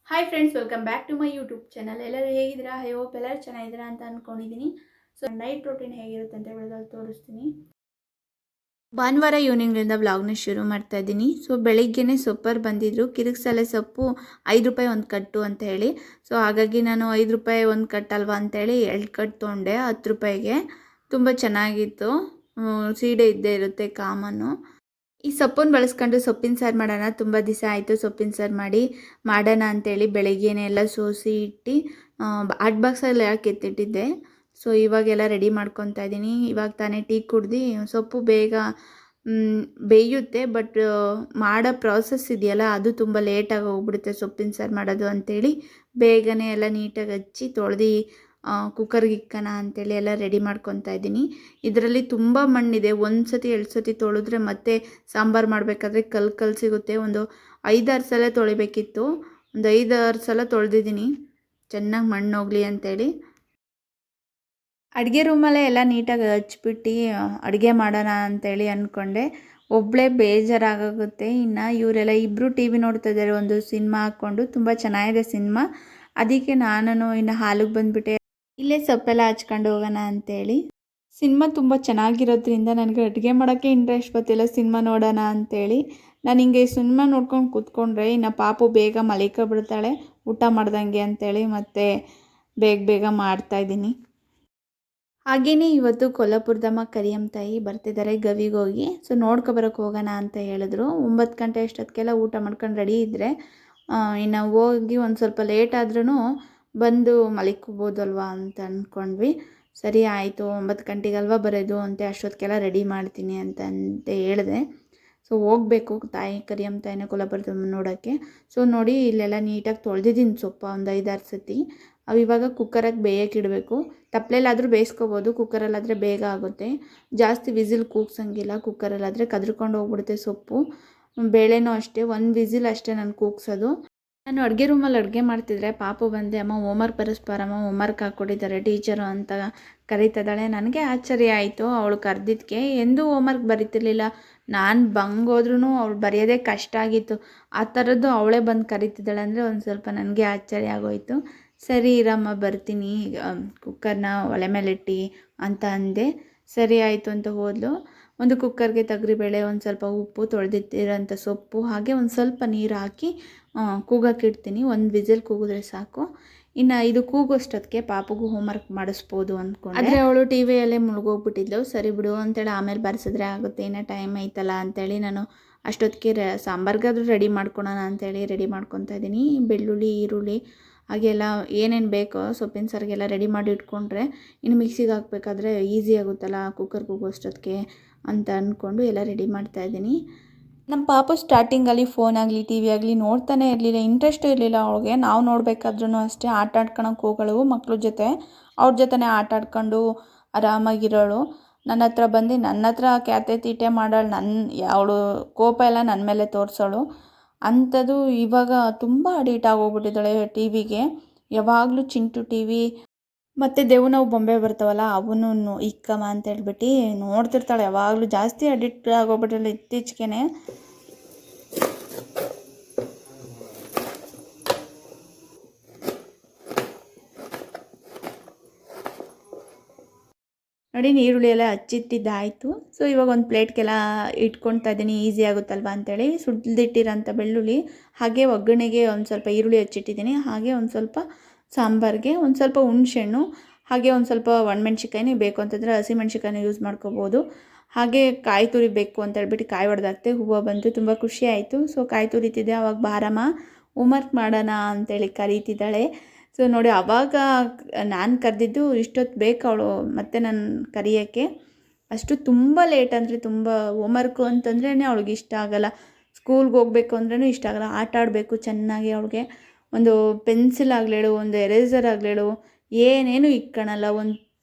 Hi friends, welcome back to my YouTube channel. ಎಲ್ಲರೂ ಹೇಗಿದ್ದೀರಾ? I hope ಎಲ್ಲರೂ ಚೆನ್ನಾಗಿದ್ದೀರಾ ಅಂತ ಅಂದ್ಕೊಂಡಿದ್ದೀನಿ. ಸೊ ನೈಟ್ ರೂಟೀನ್ ಹೇಗಿರುತ್ತೆ ಅಂತ ಹೇಳಿದಲ್ಲಿ ತೋರಿಸ್ತೀನಿ. ಭಾನುವಾರ ಈವ್ನಿಂಗ್ಲಿಂದ ವ್ಲಾಗ್ನ ಶುರು ಮಾಡ್ತಾ ಇದ್ದೀನಿ. ಸೊ ಬೆಳಿಗ್ಗೆನೇ ಸೊಪ್ಪರ್ ಬಂದಿದ್ರು. ಕಿರಿಕ್ಸಲೆ ಸೊಪ್ಪು 5 ರೂಪಾಯಿ ಒಂದು ಕಟ್ಟು ಅಂತ ಹೇಳಿ. ಸೊ ಹಾಗಾಗಿ ನಾನು 5 ರೂಪಾಯಿ ಒಂದು ಕಟ್ಟಲ್ವಾ ಅಂತೇಳಿ 2 ಕಟ್ಟು ತೊಗೊಂಡೆ 10 ರೂಪಾಯಿಗೆ. ತುಂಬ ಚೆನ್ನಾಗಿತ್ತು. ಸೀಡೆ ಇದ್ದೇ ಇರುತ್ತೆ ಕಾಮನ್ನು. ಈ ಸೊಪ್ಪನ್ನು ಬಳಸ್ಕೊಂಡು ಸೊಪ್ಪಿನ ಸಾರು ಮಾಡೋಣ. ತುಂಬ ದಿವಸ ಆಯಿತು ಸೊಪ್ಪಿನ ಸಾರು ಮಾಡೋಣ ಅಂತೇಳಿ ಬೆಳಗ್ಗೆನೇ ಎಲ್ಲ ಸೋಸಿ ಇಟ್ಟು ಹಾಟ್ ಬಾಕ್ಸಲ್ಲಿ ಯಾಕೆ ಎತ್ತಿಟ್ಟಿದ್ದೆ. ಸೊ ಇವಾಗೆಲ್ಲ ರೆಡಿ ಮಾಡ್ಕೊತಾ ಇದ್ದೀನಿ. ಇವಾಗ ತಾನೇ ಟೀ ಕುಡ್ದು ಸೊಪ್ಪು ಬೇಗ ಬೇಯುತ್ತೆ. ಬಟ್ ಮಾಡೋ ಪ್ರಾಸೆಸ್ ಇದೆಯಲ್ಲ ಅದು ತುಂಬ ಲೇಟಾಗಿ ಹೋಗ್ಬಿಡುತ್ತೆ ಸೊಪ್ಪಿನ ಸಾರು ಮಾಡೋದು ಅಂಥೇಳಿ ಬೇಗನೆ ಎಲ್ಲ ನೀಟಾಗಿ ಹಚ್ಚಿ ತೊಳೆದು ಕುಕ್ಕರ್ಗೆ ಇಕ್ಕಣ ಅಂತೇಳಿ ಎಲ್ಲ ರೆಡಿ ಮಾಡ್ಕೊತಾ ಇದ್ದೀನಿ. ಇದರಲ್ಲಿ ತುಂಬ ಮಣ್ಣಿದೆ. ಒಂದು ಸತಿ 2 ಸತಿ ತೊಳೆದ್ರೆ ಮತ್ತೆ ಸಾಂಬಾರು ಮಾಡಬೇಕಾದ್ರೆ ಕಲ್ಲು ಸಿಗುತ್ತೆ. ಒಂದು 5-6 ಸಲ ತೊಳಿಬೇಕಿತ್ತು. ಒಂದು 5-6 ಸಲ ತೊಳೆದಿದ್ದೀನಿ ಚೆನ್ನಾಗಿ ಮಣ್ಣು ಹೋಗಲಿ ಅಂತೇಳಿ. ಅಡುಗೆ ರೂಮಲ್ಲೇ ಎಲ್ಲ ನೀಟಾಗಿ ಹಚ್ಬಿಟ್ಟು ಅಡುಗೆ ಮಾಡೋಣ ಅಂತೇಳಿ ಅಂದ್ಕೊಂಡೆ. ಒಬ್ಬಳೇ ಬೇಜಾರಾಗುತ್ತೆ. ಇನ್ನು ಇವರೆಲ್ಲ ಇಬ್ಬರು ಟಿ ವಿ ನೋಡ್ತಾ ಇದ್ದಾರೆ ಒಂದು ಸಿನಿಮಾ ಹಾಕ್ಕೊಂಡು. ತುಂಬ ಚೆನ್ನಾಗಿದೆ ಸಿನಿಮಾ. ಅದಕ್ಕೆ ನಾನು ಇನ್ನು ಹಾಲಿಗೆ ಬಂದುಬಿಟ್ಟೆ. ಇಲ್ಲೇ ಸೊಪ್ಪೆಲ್ಲ ಹಚ್ಕೊಂಡು ಹೋಗೋಣ ಅಂತೇಳಿ. ಸಿನಿಮಾ ತುಂಬ ಚೆನ್ನಾಗಿರೋದ್ರಿಂದ ನನಗೆ ಅಡುಗೆ ಮಾಡೋಕ್ಕೆ ಇಂಟ್ರೆಸ್ಟ್ ಬರ್ತಿಲ್ಲ ಸಿನಿಮಾ ನೋಡೋಣ ಅಂತೇಳಿ. ನಾನು ಹಿಂಗೆ ಸಿನಿಮಾ ನೋಡ್ಕೊಂಡು ಕೂತ್ಕೊಂಡ್ರೆ ಇನ್ನು ಪಾಪು ಬೇಗ ಮಲಿಕೊಂಡ್ಬಿಡ್ತಾಳೆ ಊಟ ಮಾಡ್ದಂಗೆ ಅಂತೇಳಿ ಮತ್ತೆ ಬೇಗ ಮಾಡ್ತಾಯಿದ್ದೀನಿ. ಹಾಗೆಯೇ ಇವತ್ತು ಕೊಲ್ಲಾಪುರದಮ್ಮ ಕರಿಯಮ್ಮ ತಾಯಿ ಬರ್ತಿದ್ದಾರೆ ಗವಿಗೋಗಿ. ಸೊ ನೋಡ್ಕೊಬರೋಕೆ ಹೋಗೋಣ ಅಂತ ಹೇಳಿದ್ರು. 9 ಗಂಟೆ ಅಷ್ಟೊತ್ತಿಗೆಲ್ಲ ಊಟ ಮಾಡ್ಕೊಂಡು ರೆಡಿ ಇದ್ದರೆ ಇನ್ನು ಹೋಗಿ ಒಂದು ಸ್ವಲ್ಪ ಲೇಟ್ ಆದ್ರೂ ಬಂದು ಮಲಿಕೋಬೋದಲ್ವ ಅಂತ ಅಂದ್ಕೊಂಡ್ವಿ. ಸರಿ ಆಯಿತು 9 ಗಂಟೆಗಲ್ವ ಬರೋದು ಅಂತ ಅಷ್ಟೊತ್ತಿಗೆಲ್ಲ ರೆಡಿ ಮಾಡ್ತೀನಿ ಅಂತ ಹೇಳಿದೆ. ಸೊ ಹೋಗಬೇಕು ತಾಯಿ ಕರಿಯಮ್ಮ ತಾಯಿನ ಕೊಲ್ಲಾಪುರದಮ್ಮ ನೋಡೋಕ್ಕೆ. ಸೊ ನೋಡಿ ಇಲ್ಲೆಲ್ಲ ನೀಟಾಗಿ ತೊಳೆದಿದ್ದೀನಿ ಸೊಪ್ಪ ಒಂದು 5-6 ಸತಿ. ಅವು ಇವಾಗ ಕುಕ್ಕರಾಗಿ ಬೇಯಕ್ಕೆ ಇಡಬೇಕು. ತಪ್ಪಲೆಲ್ಲಾದರೂ ಬೇಯಿಸ್ಕೋಬೋದು, ಕುಕ್ಕರಲ್ಲಾದರೆ ಬೇಗ ಆಗುತ್ತೆ. ಜಾಸ್ತಿ ವಿಸಿಲ್ ಕೂಗ್ಸಂಗಿಲ್ಲ. ಕುಕ್ಕರಲ್ಲಾದರೆ ಕದ್ರಕೊಂಡು ಹೋಗ್ಬಿಡುತ್ತೆ ಸೊಪ್ಪು. ಬೇಳೆನೂ ಅಷ್ಟೇ 1 ವಿಸಿಲ್ ಅಷ್ಟೇ ನಾನು ಕೂಗ್ಸೋದು. ನಾನು ಅಡುಗೆ ರೂಮಲ್ಲಿ ಅಡುಗೆ ಮಾಡ್ತಿದ್ರೆ ಪಾಪು ಬಂದೆ, ಅಮ್ಮ ಹೋಮ್ವರ್ಕ್ ಬರೆಸ್ಬಾರಮ್ಮ, ಹೋಮ್ವರ್ಕ್ ಹಾಕ್ಕೊಟ್ಟಿದ್ದಾರೆ ಟೀಚರು ಅಂತ ಕರೀತಿದ್ದಾಳೆ. ನನಗೆ ಆಶ್ಚರ್ಯ ಆಯಿತು ಅವಳು ಕರೆದಿದ್ದಕ್ಕೆ. ಎಂದೂ ಹೋಮ್ವರ್ಕ್ ಬರೀತಿರ್ಲಿಲ್ಲ. ನಾನು ಬಂಗೋದ್ರೂ ಅವಳು ಬರೆಯೋದೇ ಕಷ್ಟ ಆಗಿತ್ತು. ಆ ಥರದ್ದು ಅವಳೇ ಬಂದು ಕರೀತಿದ್ದಾಳೆ ಅಂದರೆ ಒಂದು ಸ್ವಲ್ಪ ನನಗೆ ಆಶ್ಚರ್ಯ ಆಗೋಯಿತು. ಸರಿ ಇರಮ್ಮ ಬರ್ತೀನಿ, ಕುಕ್ಕರ್ನ ಒಲೆ ಮೇಲಿಟ್ಟು ಅಂತ ಅಂದೆ. ಸರಿ ಆಯಿತು ಅಂತ ಹೋದ್ಲು. ಒಂದು ಕುಕ್ಕರ್ಗೆ ತೊಗರಿಬೇಳೆ, ಒಂದು ಸ್ವಲ್ಪ ಉಪ್ಪು, ತೊಳೆದಿಟ್ಟಿರೋಂಥ ಸೊಪ್ಪು, ಹಾಗೆ ಒಂದು ಸ್ವಲ್ಪ ನೀರು ಹಾಕಿ ಕೂಗೋಕ್ಕಿಡ್ತೀನಿ. 1 ವಿಸಿಲ್ ಕೂಗಿದ್ರೆ ಸಾಕು. ಇನ್ನು ಇದು ಕೂಗೋಷ್ಟೊತ್ತಿಗೆ ಪಾಪಗೂ ಹೋಮ್ವರ್ಕ್ ಮಾಡಿಸ್ಬೋದು ಅಂದ್ಕೊಂಡೆ. ಆದರೆ ಅವಳು ಟಿ ವಿಯಲ್ಲೇ ಮುಳುಗೋಗ್ಬಿಟ್ಟಿದ್ಲು. ಸರಿ ಬಿಡು ಅಂತೇಳಿ ಆಮೇಲೆ ಬರ್ಸಿದ್ರೆ ಆಗುತ್ತೆ, ಇನ್ನೂ ಟೈಮ್ ಐತಲ್ಲ ಅಂತೇಳಿ ನಾನು ಅಷ್ಟೊತ್ತಿಗೆ ಸಾಂಬಾರ್ಗಾದರೂ ರೆಡಿ ಮಾಡ್ಕೊಳೋಣ ಅಂತೇಳಿ ರೆಡಿ ಮಾಡ್ಕೊತಾ ಇದ್ದೀನಿ. ಬೆಳ್ಳುಳ್ಳಿ, ಈರುಳ್ಳಿ ಹಾಗೆಲ್ಲ ಏನೇನು ಬೇಕೋ ಸೊಪ್ಪಿನ ಸಾರಿಗೆಲ್ಲ ರೆಡಿ ಮಾಡಿ ಇಟ್ಕೊಂಡ್ರೆ ಇನ್ನು ಮಿಕ್ಸಿಗೆ ಹಾಕಬೇಕಾದ್ರೆ ಈಸಿ ಆಗುತ್ತಲ್ಲ ಕುಕ್ಕರ್ಗೆ ಹೋಗೋಷ್ಟೊತ್ತಿಗೆ ಅಂತ ಅಂದ್ಕೊಂಡು ಎಲ್ಲ ರೆಡಿ ಮಾಡ್ತಾಯಿದ್ದೀನಿ. ನಮ್ಮ ಪಾಪು ಸ್ಟಾರ್ಟಿಂಗಲ್ಲಿ ಫೋನ್ ಆಗಲಿ ಟಿ ವಿ ಆಗಲಿ ನೋಡ್ತಾನೆ ಇರಲಿಲ್ಲ, ಇಂಟ್ರೆಸ್ಟು ಇರಲಿಲ್ಲ ಅವಳಿಗೆ. ನಾವು ನೋಡಬೇಕಾದ್ರೂ ಅಷ್ಟೇ ಆಟ ಆಡ್ಕೊಳಕ್ಕೆ ಹೋಗೋಳು ಮಕ್ಳ ಜೊತೆ. ಅವ್ರ ಜೊತೆನೇ ಆಟ ಆಡ್ಕೊಂಡು ಆರಾಮಾಗಿರೋಳು. ನನ್ನ ಹತ್ರ ಬಂದು ನನ್ನ ಹತ್ರ ಕ್ಯಾತೆ ತೀಟೆ ಮಾಡೋಳು. ಅವಳು ಕೋಪ ಎಲ್ಲ ನನ್ನ ಮೇಲೆ ತೋರಿಸೋಳು. ಅಂಥದ್ದು ಇವಾಗ ತುಂಬ ಅಡಿಕ್ಟ್ ಆಗೋಗ್ಬಿಟ್ಟಿದ್ದಾಳೆ ಟಿ ವಿಗೆ. ಯಾವಾಗಲೂ ಚಿಂಟು ಟಿ ವಿ ಮತ್ತು ದೇವ್ನವು ಬೊಂಬೆ ಬರ್ತಾವಲ್ಲ ಅವನು ಇಕ್ಕಮ್ಮ ಅಂತ ಹೇಳ್ಬಿಟ್ಟು ನೋಡ್ತಿರ್ತಾಳೆ ಯಾವಾಗಲೂ. ಜಾಸ್ತಿ ಅಡಿಕ್ಟ್ ಆಗೋಗ್ಬಿಟ್ಟಿದ್ದಾಳೆ ಇತ್ತೀಚೆಗೆ. ನೋಡಿ ಈರುಳ್ಳಿ ಎಲ್ಲ ಹಚ್ಚಿಟ್ಟಿದ್ದಾಯಿತು. ಸೊ ಇವಾಗ ಒಂದು ಪ್ಲೇಟ್ಗೆಲ್ಲ ಇಟ್ಕೊಳ್ತಾ ಇದ್ದೀನಿ, ಈಸಿ ಆಗುತ್ತಲ್ವ ಅಂತೇಳಿ. ಸುಡ್ದಿಟ್ಟಿರೋಂಥ ಬೆಳ್ಳುಳ್ಳಿ ಹಾಗೆ ಒಗ್ಗರಣೆಗೆ ಒಂದು ಸ್ವಲ್ಪ ಈರುಳ್ಳಿ ಹಚ್ಚಿಟ್ಟಿದ್ದೀನಿ. ಹಾಗೆ ಒಂದು ಸ್ವಲ್ಪ ಸಾಂಬಾರಿಗೆ ಒಂದು ಸ್ವಲ್ಪ ಹುಣಸೆಹಣ್ಣು, ಹಾಗೆ ಒಂದು ಸ್ವಲ್ಪ ಒಣಮೆಣ್ಸಿಕಾಯಿ ಬೇಕು ಅಂತಂದರೆ ಹಸಿಮೆಣ್ಸಿಕಾಯಿನ ಯೂಸ್ ಮಾಡ್ಕೋಬೋದು. ಹಾಗೆ ಕಾಯಿ ತುರಿ ಬೇಕು ಅಂತ ಹೇಳ್ಬಿಟ್ಟು ಕಾಯಿ ಹೊಡೆದಾಕ್ತೆ. ಹೂವು ಬಂತು, ತುಂಬ ಖುಷಿ ಆಯಿತು. ಸೊ ಕಾಯಿ ತುರಿತಿದ್ದೆ. ಅವಾಗ ಬಾರಮ್ಮ ಹೋಮ್ವರ್ಕ್ ಮಾಡೋಣ ಅಂತೇಳಿ ಕರೀತಿದ್ದಾಳೆ. ಸೊ ನೋಡಿ ಆವಾಗ ನಾನು ಕರೆದಿದ್ದು ಇಷ್ಟೊತ್ತು ಬೇಕು ಅವಳು ಮತ್ತೆ ನಾನು ಕರೆಯೋಕ್ಕೆ. ಅಷ್ಟು ತುಂಬ ಲೇಟ್ ಅಂದರೆ ತುಂಬ. ಹೋಮ್ವರ್ಕು ಅಂತಂದ್ರೇ ಅವಳಿಗೆ ಇಷ್ಟ ಆಗೋಲ್ಲ. ಸ್ಕೂಲ್ಗೆ ಹೋಗ್ಬೇಕು ಅಂದ್ರೂ ಇಷ್ಟ ಆಗೋಲ್ಲ. ಆಟ ಆಡಬೇಕು ಚೆನ್ನಾಗಿ. ಅವಳಿಗೆ ಒಂದು ಪೆನ್ಸಿಲ್ ಆಗಲೇಳು, ಒಂದು ಎರೇಸರ್ ಆಗಲೇಳು, ಏನೇನು ಇಕ್ಕೊಳಲ್ಲ. ಒಂದು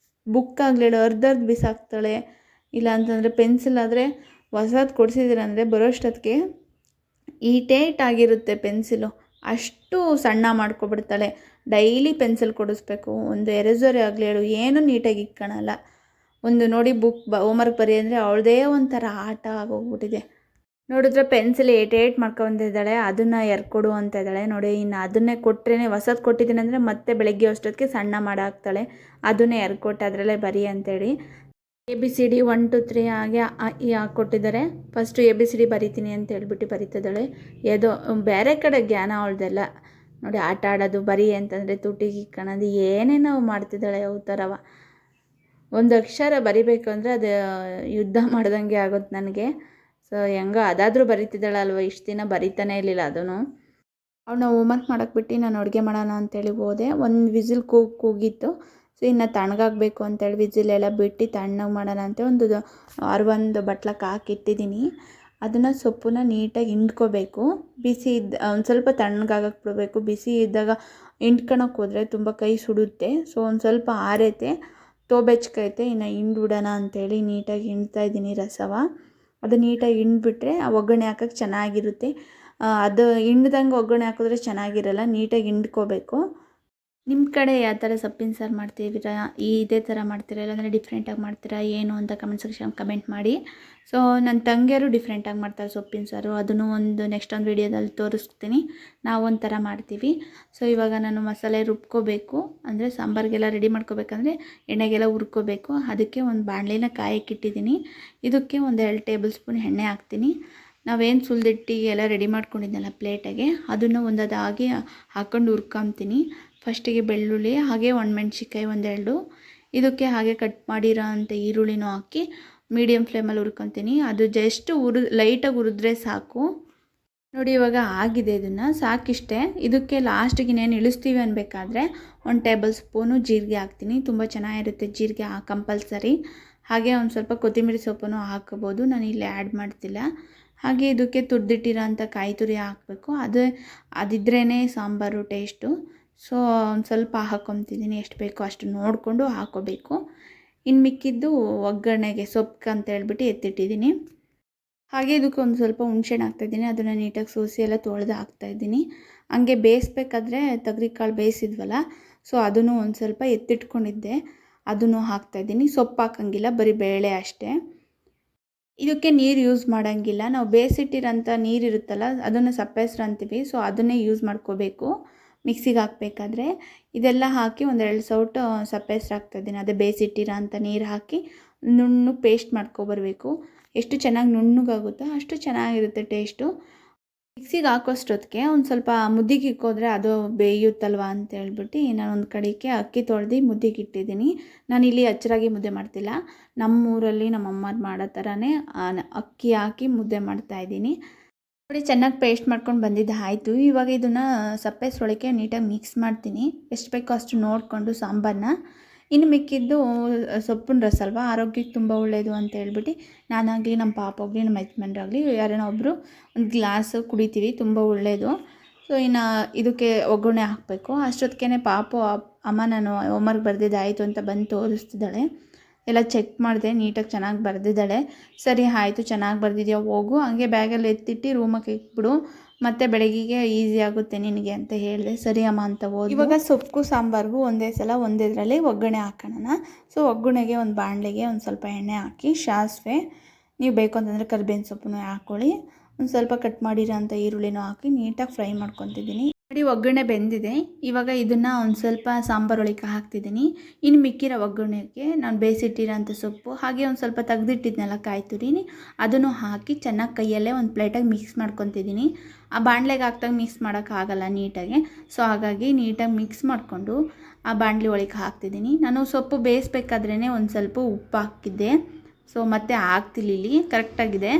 ಬುಕ್ ಆಗಲೇಳು ಅರ್ಧ ಬಿಸಾಕ್ತಾಳೆ. ಇಲ್ಲ ಅಂತಂದರೆ ಪೆನ್ಸಿಲ್ ಆದರೆ ಹೊಸದು ಕೊಡಿಸಿದ್ದೀರಂದರೆ ಬರೋಷ್ಟೊತ್ತಿಗೆ ಈಟೇಟಾಗಿರುತ್ತೆ ಪೆನ್ಸಿಲು. ಅಷ್ಟು ಸಣ್ಣ ಮಾಡ್ಕೊಬಿಡ್ತಾಳೆ. ಡೈಲಿ ಪೆನ್ಸಿಲ್ ಕೊಡಿಸ್ಬೇಕು. ಒಂದು ಎರೇಸರ್ ಆಗಲಿ ಹೇಳು ಏನೂ ನೀಟಾಗಿ ಇಕ್ಕೊಳಲ್ಲ. ಒಂದು ನೋಡಿ ಹೋಮ್ವರ್ಕ್ ಬರೀ ಅಂದರೆ ಅವಳದೇ ಒಂಥರ ಆಟ ಆಗೋಗ್ಬಿಟ್ಟಿದೆ. ನೋಡಿದ್ರೆ ಪೆನ್ಸಿಲ್ ಏಟ್ ಮಾಡ್ಕೊಂಡಿದ್ದಾಳೆ, ಅದನ್ನು ಎರ್ಕೊಡು ಅಂತ ಇದ್ದಾಳೆ ನೋಡಿ. ಇನ್ನು ಅದನ್ನೇ ಕೊಟ್ಟರೆ ಹೊಸದು ಕೊಟ್ಟಿದ್ದೀನಿ ಅಂದರೆ ಮತ್ತೆ ಬೆಳಗ್ಗೆ ಅಷ್ಟೊತ್ತಿಗೆ ಸಣ್ಣ ಮಾಡಾಕ್ತಾಳೆ. ಅದನ್ನೇ ಎರ್ಕೊಟ್ಟು ಅದರಲ್ಲೇ ಬರಿ ಅಂತೇಳಿ ABCD 1 2 3 ಹಾಗೆ ಕೊಟ್ಟಿದ್ದಾರೆ. ಫಸ್ಟು ABCD ಬರಿತೀನಿ ಅಂತ ಹೇಳ್ಬಿಟ್ಟು ಬರೀತಿದ್ದಾಳೆ. ಯಾವುದೋ ಬೇರೆ ಕಡೆ ಜ್ಞಾನ ಅವಳದೆಲ್ಲ ನೋಡಿ. ಆಟ ಆಡೋದು, ಬರಿ ಅಂತಂದರೆ ತುಟಿಗೆ ಇಕ್ಕೊಳ್ಳೋದು, ಏನೇನೋ ಮಾಡ್ತಿದ್ದಾಳೆ ಅವು ಥರವ. ಒಂದು ಅಕ್ಷರ ಬರಿಬೇಕು ಅಂದರೆ ಅದು ಯುದ್ಧ ಮಾಡ್ದಂಗೆ ಆಗುತ್ತೆ ನನಗೆ. ಸೊ ಹೆಂಗೋ ಅದಾದರೂ ಬರೀತಿದ್ದಾಳಲ್ವ, ಇಷ್ಟು ದಿನ ಬರಿತಾನೆ ಇರಲಿಲ್ಲ ಅದನ್ನು. ಅವಳನ್ನ ಹೋಮ್ವರ್ಕ್ ಮಾಡೋಕ್ಕೆ ಬಿಟ್ಟು ನಾನು ಅಡುಗೆ ಮಾಡೋಣ ಅಂತೇಳಿ ಹೋದೆ. ಒಂದು ವಿಸಿಲ್ ಕೂಗಿತ್ತು. ಸೊ ಇನ್ನು ತಣ್ಣಗಾಗಬೇಕು ಅಂತೇಳಿ ವಿಸಿಲೆಲ್ಲ ಬಿಟ್ಟು ತಣ್ಣಗೆ ಮಾಡೋಣ ಅಂತ ಒಂದು ಬಟ್ಲಕ್ಕೆ ಹಾಕಿಟ್ಟಿದ್ದೀನಿ. ಅದನ್ನು ಸೊಪ್ಪನ್ನ ನೀಟಾಗಿ ಹಿಂಡ್ಕೋಬೇಕು. ಬಿಸಿ ಒಂದು ಸ್ವಲ್ಪ ತಣ್ಣಗಾಗಕ್ಕೆ ಬಿಡಬೇಕು. ಬಿಸಿ ಇದ್ದಾಗ ಹಿಂಡ್ಕೊಳಕ್ಕೆ ಹೋದರೆ ತುಂಬ ಕೈ ಸುಡುತ್ತೆ. ಸೊ ಒಂದು ಸ್ವಲ್ಪ ಆರೈತೆ, ತೋಬೆಚ್ಕೈತೆ, ಇನ್ನು ಹಿಂಡ್ಬಿಡೋಣ ಅಂತೇಳಿ ನೀಟಾಗಿ ಹಿಂಡ್ತಾಯಿದ್ದೀನಿ ರಸವ. ಅದು ನೀಟಾಗಿ ಹಿಂಡ್ಬಿಟ್ರೆ ಆ ಒಗ್ಗರಣೆ ಹಾಕೋಕ್ಕೆ ಚೆನ್ನಾಗಿರುತ್ತೆ. ಅದು ಹಿಂಡ್ದಂಗೆ ಒಗ್ಗರಣೆ ಹಾಕಿದ್ರೆ ಚೆನ್ನಾಗಿರಲ್ಲ, ನೀಟಾಗಿ ಹಿಂಡ್ಕೋಬೇಕು. ನಿಮ್ಮ ಕಡೆ ಯಾವ ಥರ ಸೊಪ್ಪಿನ ಸಾರು ಮಾಡ್ತೀರಾ? ಇದೇ ಥರ ಮಾಡ್ತೀರಾ, ಇಲ್ಲಾಂದರೆ ಡಿಫ್ರೆಂಟಾಗಿ ಮಾಡ್ತೀರಾ ಏನು ಅಂತ ಕಮೆಂಟ್ ಸೆಕ್ಷನ್ ಕಮೆಂಟ್ ಮಾಡಿ. ಸೊ ನನ್ನ ತಂಗಿಯರು ಡಿಫ್ರೆಂಟಾಗಿ ಮಾಡ್ತಾರೆ ಸೊಪ್ಪಿನ ಸಾರು. ಅದನ್ನು ನೆಕ್ಸ್ಟ್ ಒಂದು ವೀಡಿಯೋದಲ್ಲಿ ತೋರಿಸ್ತೀನಿ. ನಾವು ಒಂಥರ ಮಾಡ್ತೀವಿ. ಸೊ ಇವಾಗ ನಾನು ಮಸಾಲೆ ರುಬ್ಕೋಬೇಕು, ಅಂದರೆ ಸಾಂಬಾರಿಗೆಲ್ಲ ರೆಡಿ ಮಾಡ್ಕೋಬೇಕಂದ್ರೆ ಎಣ್ಣೆಗೆಲ್ಲ ಹುರ್ಕೋಬೇಕು. ಅದಕ್ಕೆ ಒಂದು ಬಾಣಲೆನ ಕಾಯಕ್ಕಿಟ್ಟಿದ್ದೀನಿ. ಇದಕ್ಕೆ ಒಂದು 2 ಟೇಬಲ್ ಸ್ಪೂನ್ ಎಣ್ಣೆ ಹಾಕ್ತೀನಿ. ನಾವೇನು ಸುಲ್ದಿಟ್ಟಿಗೆ ಎಲ್ಲ ರೆಡಿ ಮಾಡ್ಕೊಂಡಿದ್ದೆನಲ್ಲ ಪ್ಲೇಟಾಗೆ, ಅದನ್ನು ಒಂದದಾಗಿ ಹಾಕ್ಕೊಂಡು ಹುರ್ಕೊತೀನಿ. ಫಸ್ಟಿಗೆ ಬೆಳ್ಳುಳ್ಳಿ, ಹಾಗೆ ಒಣಮೆಣ್ಸಿಕಾಯಿ 1-2, ಇದಕ್ಕೆ ಹಾಗೆ ಕಟ್ ಮಾಡಿರೋ ಅಂಥ ಈರುಳ್ಳಿನೂ ಹಾಕಿ ಮೀಡಿಯಮ್ ಫ್ಲೇಮಲ್ಲಿ ಹುರ್ಕೊತೀನಿ. ಅದು ಜಸ್ಟ್ ಲೈಟಾಗಿ ಹುರಿದ್ರೆ ಸಾಕು ನೋಡಿ. ಇವಾಗ ಆಗಿದೆ, ಇದನ್ನು ಸಾಕಿಷ್ಟೇ. ಇದಕ್ಕೆ ಲಾಸ್ಟಿಗೆ ಇನ್ನೇನು ಇಳಿಸ್ತೀವಿ ಅನ್ಬೇಕಾದ್ರೆ 1 ಟೇಬಲ್ ಸ್ಪೂನು ಜೀರಿಗೆ ಹಾಕ್ತೀನಿ. ತುಂಬ ಚೆನ್ನಾಗಿರುತ್ತೆ ಜೀರಿಗೆ ಕಂಪಲ್ಸರಿ. ಹಾಗೆ ಒಂದು ಸ್ವಲ್ಪ ಕೊತ್ತಂಬರಿ ಸೊಪ್ಪನ್ನು ಹಾಕೋಬೋದು, ನಾನು ಇಲ್ಲಿ ಆ್ಯಡ್ ಮಾಡ್ತಿಲ್ಲ. ಹಾಗೆ ಇದಕ್ಕೆ ತುರಿದಿಟ್ಟಿರೋ ಅಂಥ ಕಾಯಿ ತುರಿ ಹಾಕಬೇಕು. ಅದಿದ್ರೇ ಸಾಂಬಾರು ಟೇಸ್ಟು. ಸೊ ಒಂದು ಸ್ವಲ್ಪ ಹಾಕ್ಕೊತಿದ್ದೀನಿ, ಎಷ್ಟು ಬೇಕೋ ಅಷ್ಟು ನೋಡಿಕೊಂಡು ಹಾಕ್ಕೋಬೇಕು. ಇನ್ನು ಮಿಕ್ಕಿದ್ದು ಒಗ್ಗರಣೆಗೆ ಸೊಪ್ಪು ಅಂತ ಹೇಳ್ಬಿಟ್ಟು ಎತ್ತಿಟ್ಟಿದ್ದೀನಿ. ಹಾಗೆ ಇದಕ್ಕೆ ಒಂದು ಸ್ವಲ್ಪ ಹುಣ್ಸೆಹಣ್ಣು ಹಾಕ್ತಾಯಿದ್ದೀನಿ. ಅದನ್ನು ನೀಟಾಗಿ ಸೋಸಿ ಎಲ್ಲ ತೊಳೆದು ಹಾಕ್ತಾಯಿದ್ದೀನಿ. ಹಂಗೆ ಬೇಯಿಸ್ಬೇಕಾದ್ರೆ ತೊಗರಿಕಾಳು ಬೇಯಿಸಿದ್ವಲ್ಲ, ಸೊ ಅದನ್ನು ಒಂದು ಸ್ವಲ್ಪ ಎತ್ತಿಟ್ಕೊಂಡಿದ್ದೆ, ಅದನ್ನು ಹಾಕ್ತಾಯಿದ್ದೀನಿ. ಸೊಪ್ಪು ಹಾಕೋಂಗಿಲ್ಲ, ಬರೀ ಬೇಳೆ ಅಷ್ಟೇ. ಇದಕ್ಕೆ ನೀರು ಯೂಸ್ ಮಾಡೋಂಗಿಲ್ಲ. ನಾವು ಬೇಯಿಸಿಟ್ಟಿರೋಂಥ ನೀರಿರುತ್ತಲ್ಲ, ಅದನ್ನು ಸಪ್ಪೆಸ್ರು ಅಂತೀವಿ. ಸೊ ಅದನ್ನೇ ಯೂಸ್ ಮಾಡ್ಕೋಬೇಕು ಮಿಕ್ಸಿಗೆ ಹಾಕಬೇಕಾದ್ರೆ. ಇದೆಲ್ಲ ಹಾಕಿ 1-2 ಸೌಟು ಸಪ್ಪೆಸ್ರು ಹಾಕ್ತಾಯಿದ್ದೀನಿ. ಅದೇ ಬೇಯಿಸಿಟ್ಟಿರೋ ಅಂಥ ನೀರು ಹಾಕಿ ನುಣ್ಣಗೆ ಪೇಸ್ಟ್ ಮಾಡ್ಕೊಬರ್ಬೇಕು. ಎಷ್ಟು ಚೆನ್ನಾಗಿ ನುಣ್ಣಗಾಗುತ್ತೋ ಅಷ್ಟು ಚೆನ್ನಾಗಿರುತ್ತೆ ಟೇಸ್ಟು. ಮಿಕ್ಸಿಗೆ ಹಾಕೋಷ್ಟೊತ್ತಿಗೆ ಒಂದು ಸ್ವಲ್ಪ ಮುದ್ದಿಗೆ ಇಕ್ಕೋದ್ರೆ ಅದು ಬೇಯುತ್ತಲ್ವ ಅಂತ ಹೇಳ್ಬಿಟ್ಟು ನಾನೊಂದು ಕಡೆಗೆ ಅಕ್ಕಿ ತೊಳೆದು ಮುದ್ದಿಗೆ ಇಟ್ಟಿದ್ದೀನಿ. ನಾನಿಲ್ಲಿ ಅಚ್ಚರಾಗಿ ಮುದ್ದೆ ಮಾಡ್ತಿಲ್ಲ, ನಮ್ಮೂರಲ್ಲಿ ನಮ್ಮಮ್ಮ ಮಾಡೋ ಥರನೇ ಅಕ್ಕಿ ಹಾಕಿ ಮುದ್ದೆ ಮಾಡ್ತಾಯಿದ್ದೀನಿ ನೋಡಿ. ಚೆನ್ನಾಗಿ ಪೇಸ್ಟ್ ಮಾಡ್ಕೊಂಡು ಬಂದಿದ್ದು ಆಯಿತು. ಇವಾಗ ಇದನ್ನು ಸಪ್ಪೆಸ್ರೊಳಗೆ ನೀಟಾಗಿ ಮಿಕ್ಸ್ ಮಾಡ್ತೀನಿ. ಎಷ್ಟು ಬೇಕೋ ಅಷ್ಟು ನೋಡಿಕೊಂಡು ಸಾಂಬಾರನ್ನ. ಇನ್ನು ಮಿಕ್ಕಿದ್ದು ಸೊಪ್ಪಿನ ರಸ ಅಲ್ವಾ, ಆರೋಗ್ಯಕ್ಕೆ ತುಂಬ ಒಳ್ಳೆಯದು ಅಂತ ಹೇಳ್ಬಿಟ್ಟು ನಾನಾಗಲಿ, ನಮ್ಮ ಪಾಪ ಆಗಲಿ, ನಮ್ಮ ಯಜಮಾನ್ರಾಗಲಿ ಯಾರೇನೋ ಒಬ್ಬರು ಒಂದು ಗ್ಲಾಸ್ ಕುಡಿತೀವಿ, ತುಂಬ ಒಳ್ಳೆಯದು. ಸೊ ಇನ್ನು ಇದಕ್ಕೆ ಒಗ್ಗರಣೆ ಹಾಕಬೇಕು. ಅಷ್ಟೊತ್ತಿಗೆ ಪಾಪು ಅಮ್ಮ ನಾನು ಹೋಮ್ವರ್ಕ್ ಬರೆದಿದ್ದಾಯಿತು ಅಂತ ಬಂದು ತೋರಿಸ್ತಿದ್ದಾಳೆ. ಎಲ್ಲ ಚೆಕ್ ಮಾಡಿದೆ, ನೀಟಾಗಿ ಚೆನ್ನಾಗಿ ಬರೆದಿದ್ದಾಳೆ. ಸರಿ ಆಯಿತು, ಚೆನ್ನಾಗಿ ಬರೆದಿದ್ಯಾ, ಹೋಗು, ಹಂಗೆ ಬ್ಯಾಗಲ್ಲಿ ಎತ್ತಿಟ್ಟು ರೂಮಕ್ಕೆ ಇಟ್ಬಿಡು, ಮತ್ತು ಬೆಳಗ್ಗೆಗೆ ಈಸಿ ಆಗುತ್ತೆ ನಿನಗೆ ಅಂತ ಹೇಳಿದೆ. ಸರಿ ಅಮ್ಮ ಅಂತ ಹೋಗಿ ಇವಾಗ ಸೊಪ್ಪು ಸಾಂಬಾರಿಗೂ ಒಂದೇ ಸಲ ಒಂದೇದರಲ್ಲಿ ಒಗ್ಗರಣೆ ಹಾಕೋಣ. ಸೊ ಒಗ್ಗರಣೆಗೆ ಒಂದು ಬಾಣಲೆಗೆ ಒಂದು ಸ್ವಲ್ಪ ಎಣ್ಣೆ ಹಾಕಿ, ಸಾಸಿವೆ, ನೀವು ಬೇಕು ಅಂತಂದರೆ ಕರಿಬೇವಿನ ಸೊಪ್ಪನ್ನು ಹಾಕ್ಕೊಳ್ಳಿ, ಒಂದು ಸ್ವಲ್ಪ ಕಟ್ ಮಾಡಿರೋ ಅಂಥ ಈರುಳ್ಳಿನೂ ಹಾಕಿ ನೀಟಾಗಿ ಫ್ರೈ ಮಾಡ್ಕೊತಿದ್ದೀನಿ ನೋಡಿ. ಒಗ್ಗರಣೆ ಬೆಂದಿದೆ. ಇವಾಗ ಇದನ್ನು ಒಂದು ಸ್ವಲ್ಪ ಸಾಂಬಾರೊಳಗೆ ಹಾಕ್ತಿದ್ದೀನಿ. ಇನ್ನು ಮಿಕ್ಕಿರೋ ಒಗ್ಗರಣೆಗೆ ನಾನು ಬೇಯಿಸಿಟ್ಟಿರೋಂಥ ಸೊಪ್ಪು, ಹಾಗೆ ಒಂದು ಸ್ವಲ್ಪ ತೆಗೆದಿಟ್ಟಿದ್ನಲ್ಲ ಕಾಯಿ ತುರಿ, ಅದನ್ನು ಹಾಕಿ ಚೆನ್ನಾಗಿ ಕೈಯಲ್ಲೇ ಒಂದು ಪ್ಲೇಟಾಗಿ ಮಿಕ್ಸ್ ಮಾಡ್ಕೊತಿದ್ದೀನಿ. ಆ ಬಾಣಲೆಗೆ ಹಾಕ್ದಾಗ ಮಿಕ್ಸ್ ಮಾಡೋಕ್ಕಾಗಲ್ಲ ನೀಟಾಗಿ. ಸೊ ಹಾಗಾಗಿ ನೀಟಾಗಿ ಮಿಕ್ಸ್ ಮಾಡಿಕೊಂಡು ಆ ಬಾಣಲೆ ಒಳಗೆ ಹಾಕ್ತಿದ್ದೀನಿ. ನಾನು ಸೊಪ್ಪು ಬೇಯಿಸ್ಬೇಕಾದ್ರೇ ಒಂದು ಸ್ವಲ್ಪ ಉಪ್ಪು ಹಾಕಿದ್ದೆ, ಸೊ ಮತ್ತೆ ಹಾಕ್ತಿಲ್ಲ, ಕರೆಕ್ಟಾಗಿದೆ.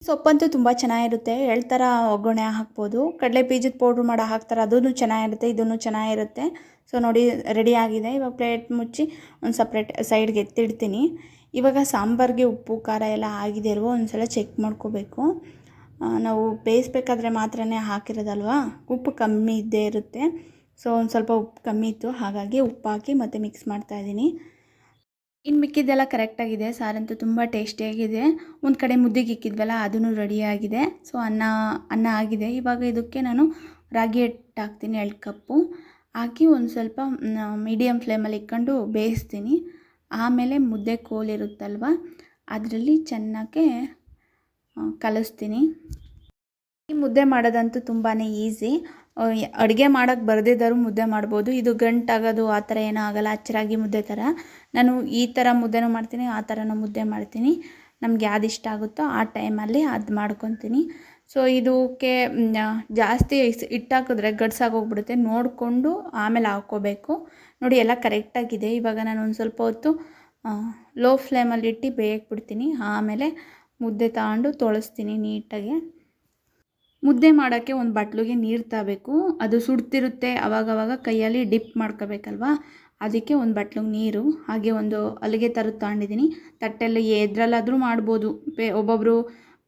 ಸೊಪ್ಪಂತೂ ತುಂಬ ಚೆನ್ನಾಗಿರುತ್ತೆ. ಥರ ಒಗ್ಗರಣೆ ಹಾಕ್ಬೋದು. ಕಡಲೆ ಬೀಜದ ಪೌಡ್ರ್ ಮಾಡೋ ಹಾಕ್ತಾರೆ, ಅದೂ ಚೆನ್ನಾಗಿರುತ್ತೆ, ಇದೂ ಚೆನ್ನಾಗಿರುತ್ತೆ. ಸೊ ನೋಡಿ ರೆಡಿ ಆಗಿದೆ. ಇವಾಗ ಪ್ಲೇಟ್ ಮುಚ್ಚಿ ಒಂದು ಸಪ್ರೇಟ್ ಸೈಡ್ಗೆ ಎತ್ತಿಡ್ತೀನಿ. ಇವಾಗ ಸಾಂಬಾರಿಗೆ ಉಪ್ಪು ಖಾರ ಎಲ್ಲ ಆಗಿದೆ ಅಲ್ವೋ ಒಂದು ಸಲ ಚೆಕ್ ಮಾಡ್ಕೋಬೇಕು. ನಾವು ಬೇಯಿಸ್ಬೇಕಾದ್ರೆ ಮಾತ್ರನೇ ಹಾಕಿರೋದಲ್ವ, ಉಪ್ಪು ಕಮ್ಮಿ ಇದ್ದೇ ಇರುತ್ತೆ. ಸೊ ಒಂದು ಸ್ವಲ್ಪ ಉಪ್ಪು ಕಮ್ಮಿ ಇತ್ತು, ಹಾಗಾಗಿ ಉಪ್ಪು ಹಾಕಿ ಮತ್ತೆ ಮಿಕ್ಸ್ ಮಾಡ್ತಾಯಿದ್ದೀನಿ. ಇನ್ನು ಮಿಕ್ಕಿದ್ದೆಲ್ಲ ಕರೆಕ್ಟಾಗಿದೆ. ಸಾರಂತೂ ತುಂಬ ಟೇಸ್ಟಿಯಾಗಿದೆ. ಒಂದು ಕಡೆ ಮುದ್ದೆಗೆ ಇಕ್ಕಿದ್ವಲ್ಲ ಅದೂ ರೆಡಿಯಾಗಿದೆ. ಸೊ ಅನ್ನ ಆಗಿದೆ. ಇವಾಗ ಇದಕ್ಕೆ ನಾನು ರಾಗಿ ಹಿಟ್ಟು ಹಾಕ್ತೀನಿ 2 ಕಪ್ಪು ಹಾಕಿ ಒಂದು ಸ್ವಲ್ಪ ಮೀಡಿಯಮ್ ಫ್ಲೇಮಲ್ಲಿ ಇಟ್ಕೊಂಡು ಬೇಯಿಸ್ತೀನಿ. ಆಮೇಲೆ ಮುದ್ದೆ ಕೋಲಿರುತ್ತಲ್ವ ಅದರಲ್ಲಿ ಚೆನ್ನಾಗಿ ಕಲಿಸ್ತೀನಿ. ಈ ಮುದ್ದೆ ಮಾಡೋದಂತೂ ತುಂಬಾ ಈಸಿ. ಅಡುಗೆ ಮಾಡೋಕ್ಕೆ ಬರದಿದ್ದರೂ ಮುದ್ದೆ ಮಾಡ್ಬೋದು. ಇದು ಗಂಟಾಗೋದು ಆ ಥರ ಏನೂ ಆಗೋಲ್ಲ. ಅಚ್ಚರಾಗಿ ಮುದ್ದೆ ಥರ. ನಾನು ಈ ಥರ ಮುದ್ದೆನೂ ಮಾಡ್ತೀನಿ, ಆ ಥರನೂ ಮುದ್ದೆ ಮಾಡ್ತೀನಿ. ನಮ್ಗೆ ಯಾವ್ದು ಇಷ್ಟ ಆಗುತ್ತೋ ಆ ಟೈಮಲ್ಲಿ ಅದು ಮಾಡ್ಕೊತೀನಿ. ಸೊ ಇದಕ್ಕೆ ಜಾಸ್ತಿ ಹಿಟ್ಟು ಹಾಕಿದ್ರೆ ಗಡ್ಸಾಗೋಗ್ಬಿಡುತ್ತೆ. ನೋಡಿಕೊಂಡು ಆಮೇಲೆ ಹಾಕ್ಕೋಬೇಕು. ನೋಡಿ ಎಲ್ಲ ಕರೆಕ್ಟಾಗಿದೆ. ಇವಾಗ ನಾನು ಒಂದು ಸ್ವಲ್ಪ ಹೊತ್ತು ಲೋ ಫ್ಲೇಮಲ್ಲಿ ಇಟ್ಟು ಬೇಯಕ್ಕೆ ಬಿಡ್ತೀನಿ. ಆಮೇಲೆ ಮುದ್ದೆ ತಗೊಂಡು ತೊಳಸ್ತೀನಿ ನೀಟಾಗಿ. ಮುದ್ದೆ ಮಾಡೋಕ್ಕೆ ಒಂದು ಬಟ್ಲಿಗೆ ನೀರು ತಗೋಬೇಕು. ಅದು ಸುಡ್ತಿರುತ್ತೆ, ಆವಾಗವಾಗ ಕೈಯಲ್ಲಿ ಡಿಪ್ ಮಾಡ್ಕೋಬೇಕಲ್ವ, ಅದಕ್ಕೆ ಒಂದು ಬಟ್ಲಿಗೆ ನೀರು, ಹಾಗೆ ಒಂದು ಹಲಿಗೆ ಥರದ್ದು ತಗೊಂಡಿದ್ದೀನಿ. ತಟ್ಟೆಲ್ಲಿ ಎದ್ರಲ್ಲಾದರೂ ಮಾಡ್ಬೋದು. ಒಬ್ಬೊಬ್ಬರು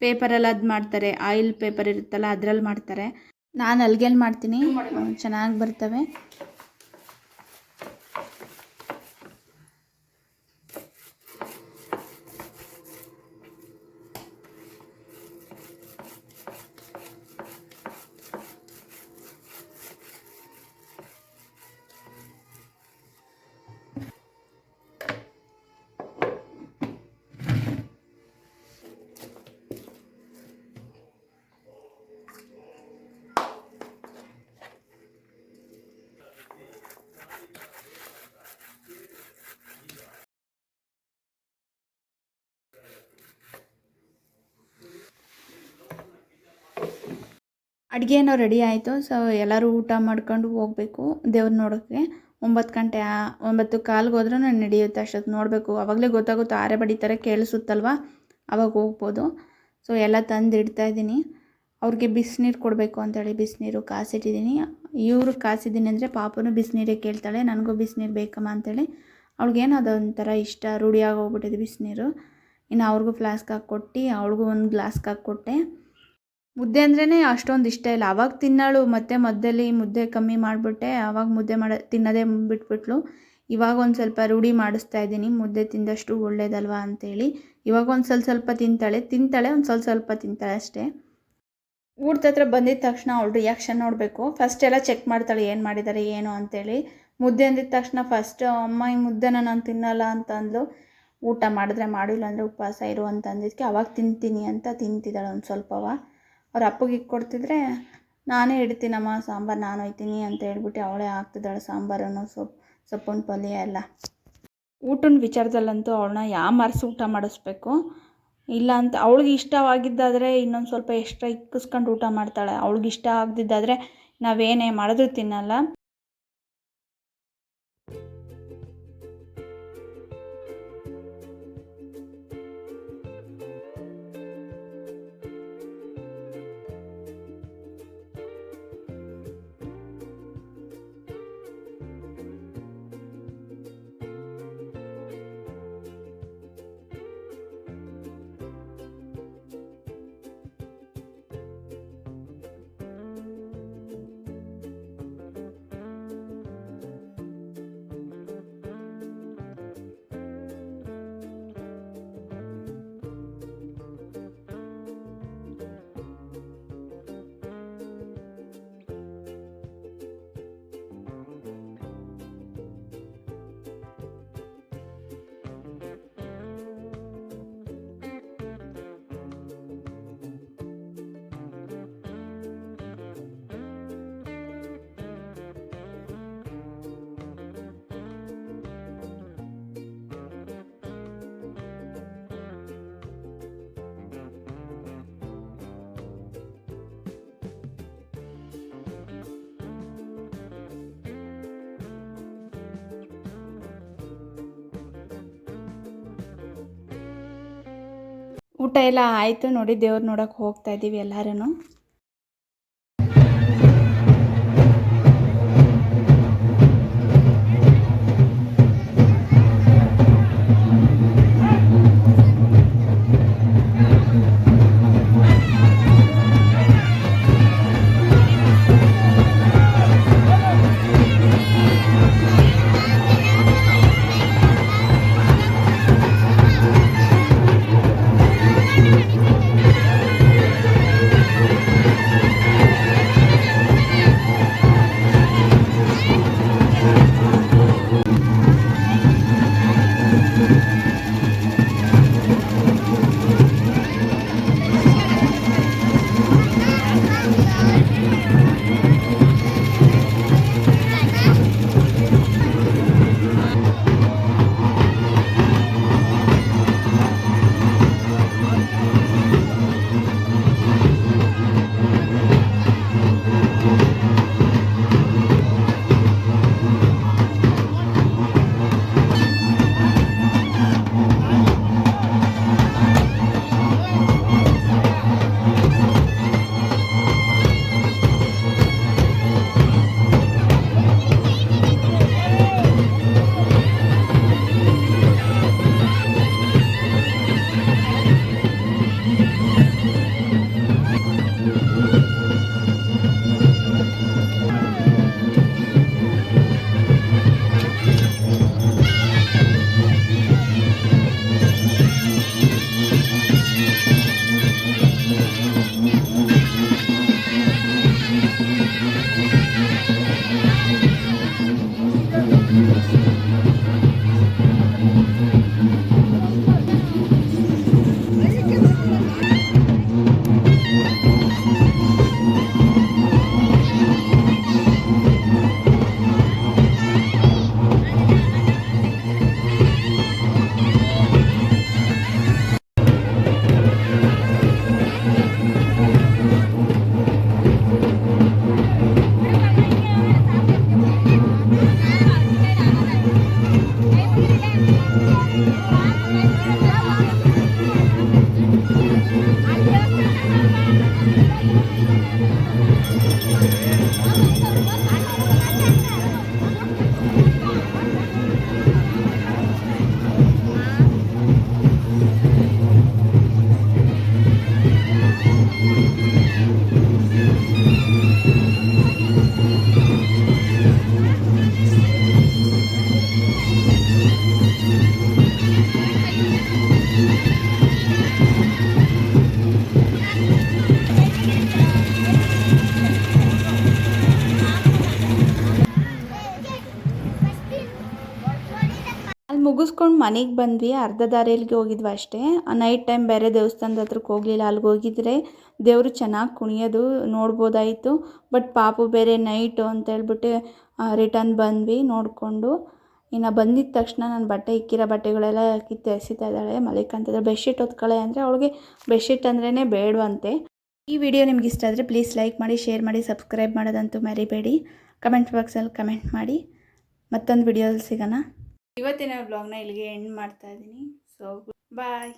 ಪೇಪರಲ್ಲಿ ಅದು ಮಾಡ್ತಾರೆ, ಆಯಿಲ್ ಪೇಪರ್ ಇರುತ್ತಲ್ಲ ಅದರಲ್ಲಿ ಮಾಡ್ತಾರೆ. ನಾನು ಹಲ್ಗೆಲ್ಲಿ ಮಾಡ್ತೀನಿ, ಚೆನ್ನಾಗಿ ಬರ್ತವೆ. ಅಡುಗೆ ಏನೋ ರೆಡಿ ಆಯಿತು. ಸೊ ಎಲ್ಲರೂ ಊಟ ಮಾಡ್ಕೊಂಡು ಹೋಗಬೇಕು ದೇವ್ರು ನೋಡೋಕ್ಕೆ. 9 ಗಂಟೆ 9:15 ಹೋದ್ರೂ ನಡೆಯುತ್ತೆ. ಅಷ್ಟೊತ್ತು ನೋಡಬೇಕು. ಆವಾಗಲೇ ಗೊತ್ತಾಗುತ್ತೆ, ಆರೆ ಬಡಿತಾರೆ ಕೇಳಿಸುತ್ತಲ್ವ, ಆವಾಗ ಹೋಗ್ಬೋದು. ಸೊ ಎಲ್ಲ ತಂದು ಇಡ್ತಾಯಿದ್ದೀನಿ. ಅವ್ರಿಗೆ ಬಿಸಿನೀರು ಕೊಡಬೇಕು ಅಂತೇಳಿ ಬಿಸಿನೀರು ಕಾಸಿಟ್ಟಿದ್ದೀನಿ. ಇವರು ಕಾಸಿದ್ದೀನಿ ಅಂದರೆ ಪಾಪನೂ ಬಿಸಿನೀರೇ ಕೇಳ್ತಾಳೆ. ನನಗೂ ಬಿಸಿನೀರು ಬೇಕಮ್ಮ ಅಂತೇಳಿ. ಅವ್ಳಿಗೇನು ಅದೊಂಥರ ಇಷ್ಟ, ರೂಢಿಯಾಗಿ ಹೋಗ್ಬಿಟ್ಟಿದೆ ಬಿಸಿನೀರು. ಇನ್ನು ಅವ್ರಿಗೂ ಫ್ಲಾಸ್ಕ್ ಹಾಕ್ಕೊಟ್ಟು ಅವಳಿಗೂ ಒಂದು ಗ್ಲಾಸ್ಗೆ ಹಾಕ್ಕೊಟ್ಟೆ. ಮುದ್ದೆ ಅಂದ್ರೇ ಅಷ್ಟೊಂದು ಇಷ್ಟ ಇಲ್ಲ. ಆವಾಗ ತಿನ್ನೋಳು, ಮತ್ತು ಮಧ್ಯದಲ್ಲಿ ಮುದ್ದೆ ಕಮ್ಮಿ ಮಾಡಿಬಿಟ್ಟೆ. ಆವಾಗ ಮುದ್ದೆ ತಿನ್ನೋದೇ ಬಿಟ್ಬಿಟ್ಲು. ಇವಾಗ ಒಂದು ಸ್ವಲ್ಪ ರೂಢಿ ಮಾಡಿಸ್ತಾ ಇದ್ದೀನಿ, ಮುದ್ದೆ ತಿಂದಷ್ಟು ಒಳ್ಳೇದಲ್ವ ಅಂತೇಳಿ. ಇವಾಗ ಒಂದು ಸ್ವಲ್ಪ ತಿಂತಾಳೆ, ಒಂದು ಸ್ವಲ್ಪ ತಿಂತಾಳೆ ಅಷ್ಟೇ. ಊಟದ ಹತ್ರ ಬಂದಿದ್ದ ತಕ್ಷಣ ಅವಳು ರಿಯಾಕ್ಷನ್ ನೋಡಬೇಕು. ಫಸ್ಟ್ ಎಲ್ಲ ಚೆಕ್ ಮಾಡ್ತಾಳೆ ಏನು ಮಾಡಿದ್ದಾರೆ ಏನು ಅಂತೇಳಿ. ಮುದ್ದೆ ಅಂದಿದ ತಕ್ಷಣ ಫಸ್ಟ್ ಅಮ್ಮ ಈ ಮುದ್ದೆನ ನಾನು ತಿನ್ನಲ್ಲ ಅಂತ ಅಂದ್ಲು. ಊಟ ಮಾಡಿದ್ರೆ ಮಾಡಿಲ್ಲ ಅಂದರೆ ಉಪವಾಸ ಇರು ಅಂತ ಅಂದಿದ್ದಕ್ಕೆ ಅವಾಗ ತಿಂತೀನಿ ಅಂತ ತಿಂತಿದ್ದಾಳೆ ಒಂದು ಸ್ವಲ್ಪವ. ಅವ್ರ ಅಪ್ಪಗೆ ಕೊಡ್ತಿದ್ರೆ ನಾನೇ ಇಡ್ತೀನಮ್ಮ ಸಾಂಬಾರು, ನಾನು ಒಯ್ತೀನಿ ಅಂತ ಹೇಳ್ಬಿಟ್ಟು ಅವಳೇ ಹಾಕ್ತಿದ್ದಾಳೆ ಸಾಂಬಾರನ್ನು, ಸೊಪ್ಪಿನ ಪಲ್ಯ ಎಲ್ಲ. ಊಟದ ವಿಚಾರದಲ್ಲಂತೂ ಅವಳನ್ನ ಯಾಮಾರಿಸಿ ಊಟ ಮಾಡಿಸ್ಬೇಕು. ಇಲ್ಲ ಅಂತ ಅವಳಿಗೆ ಇಷ್ಟವಾಗಿದ್ದಾದರೆ ಇನ್ನೊಂದು ಸ್ವಲ್ಪ ಎಕ್ಸ್ಟ್ರಾ ಇಕ್ಕಿಸ್ಕೊಂಡು ಊಟ ಮಾಡ್ತಾಳೆ. ಅವಳಿಗೆ ಇಷ್ಟ ಆಗದಿದ್ದಾದರೆ ನಾವೇನೇ ಮಾಡಿದ್ರೂ ತಿನ್ನಲ್ಲ. ಊಟ ಎಲ್ಲ ಆಯಿತು ನೋಡಿ. ದೇವ್ರು ನೋಡೋಕೆ ಹೋಗ್ತಾ ಇದ್ದೀವಿ ಎಲ್ಲರೂ. ಮನೆಗೆ ಬಂದ್ವಿ, ಅರ್ಧ ದಾರಿಯಲ್ಲಿಗೆ ಹೋಗಿದ್ವಿ ಅಷ್ಟೇ. ನೈಟ್ ಟೈಮ್ ಬೇರೆ ದೇವಸ್ಥಾನದ ಹತ್ರಕ್ಕೆ ಹೋಗಲಿಲ್ಲ. ಅಲ್ಲಿಗೆ ಹೋಗಿದ್ರೆ ದೇವರು ಚೆನ್ನಾಗಿ ಕುಣಿಯೋದು ನೋಡ್ಬೋದಾಯಿತು. ಬಟ್ ಪಾಪು ಬೇರೆ ನೈಟು ಅಂತೇಳ್ಬಿಟ್ಟು ರಿಟರ್ನ್ ಬಂದ್ವಿ ನೋಡಿಕೊಂಡು. ಇನ್ನು ಬಂದಿದ್ದ ತಕ್ಷಣ ನಾನು ಬಟ್ಟೆ ಇಕ್ಕಿರೋ ಬಟ್ಟೆಗಳೆಲ್ಲ ಕಿತ್ತು ಎಸಿತಾ ಇದ್ದಾಳೆ. ಮಲಿಕ್ ಅಂತಿದ್ದಾಳೆ ಬೆಡ್ಶೀಟ್ ಹೊತ್ಕೊಳ್ಳೆ ಅಂದರೆ ಅವಳಿಗೆ ಬೆಡ್ಶೀಟ್ ಅಂದ್ರೇ ಬೇಡವಂತೆ. ಈ ವಿಡಿಯೋ ನಿಮ್ಗೆ ಇಷ್ಟ ಆದರೆ ಪ್ಲೀಸ್ ಲೈಕ್ ಮಾಡಿ, ಶೇರ್ ಮಾಡಿ, ಸಬ್ಸ್ಕ್ರೈಬ್ ಮಾಡೋದಂತೂ ಮರಿಬೇಡಿ. ಕಮೆಂಟ್ ಬಾಕ್ಸಲ್ಲಿ ಕಮೆಂಟ್ ಮಾಡಿ. ಮತ್ತೊಂದು ವಿಡಿಯೋದಲ್ಲಿ ಸಿಗೋಣ. ಇವತ್ತಿನ ವ್ಲಾಗ್ನ ಇಲ್ಲಿಗೆ ಎಂಡ್ ಮಾಡ್ತಾ ಇದ್ದೀನಿ. ಸೊ ಬಾಯ್.